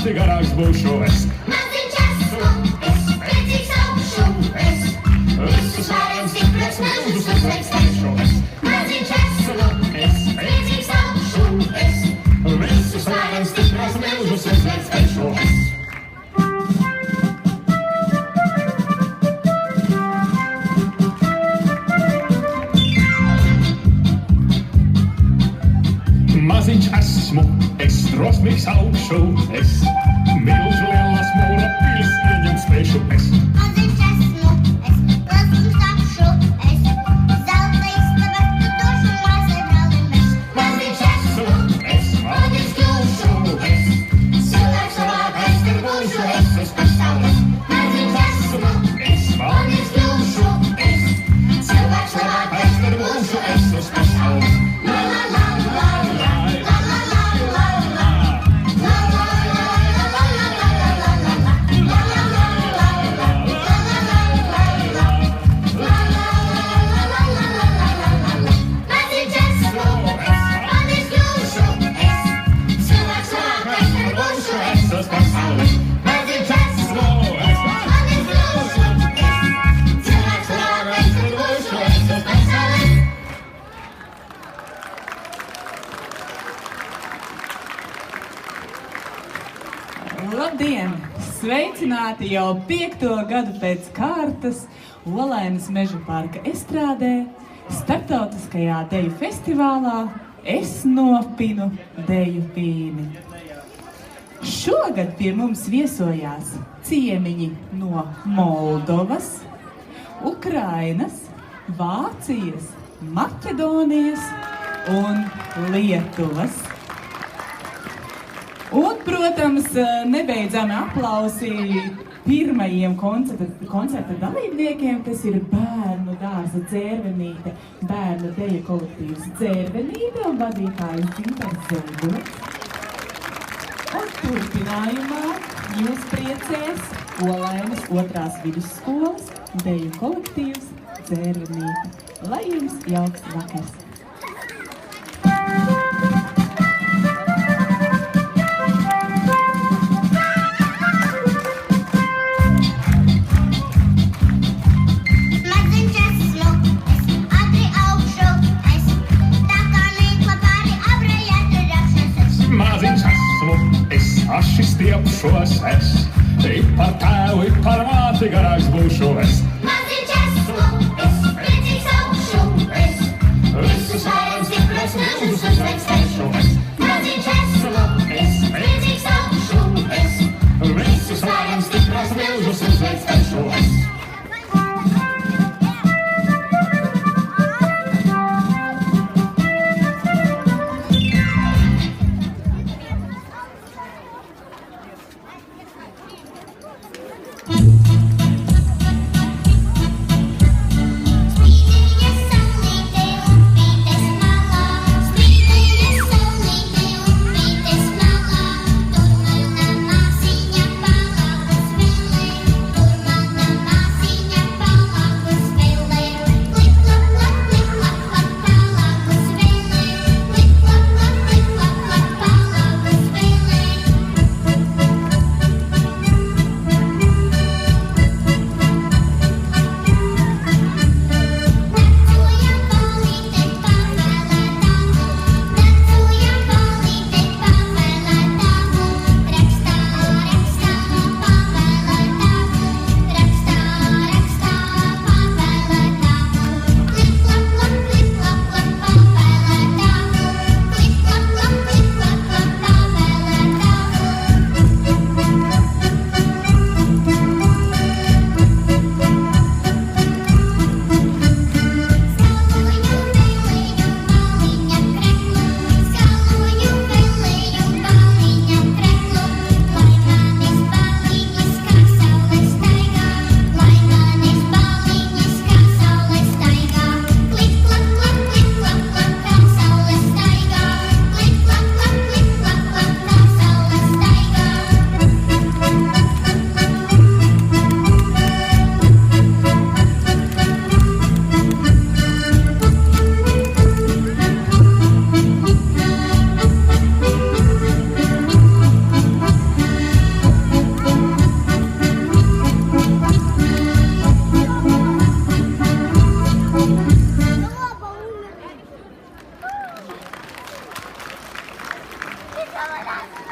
māti garāks būšu es. Maziņš esmu es, priecīgs augšu es. Visus varens stipras milzus uzveikstēšu es. Maziņš esmu es, priecīgs augšu es. Visus varens stipras milzus uzveikstēšu es. Maziņš esmu es, drosmīgs augšu es. Milzu lielas mūra pils ieņemt spēšu es. Maziņš esmu es, lasums tapšu es. Zelta istaba, tu došu māsai brālim es. Maziņš esmu es, maziņš kļūšu es. Cilvēks labākais, tur būšu es uz pasaules. Maziņš esmu es, maziņš kļūšu es. Cilvēks labākais, tur būšu es uz pasaules. La la la la la. Labdien! Sveicināti jau 5. gadu pēc kārtas Olainas Meža parka estrādē, starptautiskajā deju festivālā Es nopinu deju pīni. Šogad pie mums viesojās ciemiņi no Moldovas, Ukrainas, Vācijas, Maķedonijas un Lietuvas. Un, protams, nebeidzami aplausi pirmajiem koncerta dalībniekiem, kas ir bērnu dārza Dzērvenīte, bērnu deju kolektīvs Dzērvenīte un vadītājs Ģintars Zelgots. Un turpinājumā jūs priecēs Olainas 2. vidusskolas deju kolektīvs Dzērvenīte. Lai jums jauks vakars! Aši stiepšos es, ik par tēvu, ik par māti garāks būšu es. Maziņš esmu es, priecīgs augšu es. Visus varens stipras milzus uzveikstēšu es. Maziņš esmu es, priecīgs augšu es. Visus varens stipras milzus uzveikstēšu es. Tur Thank you.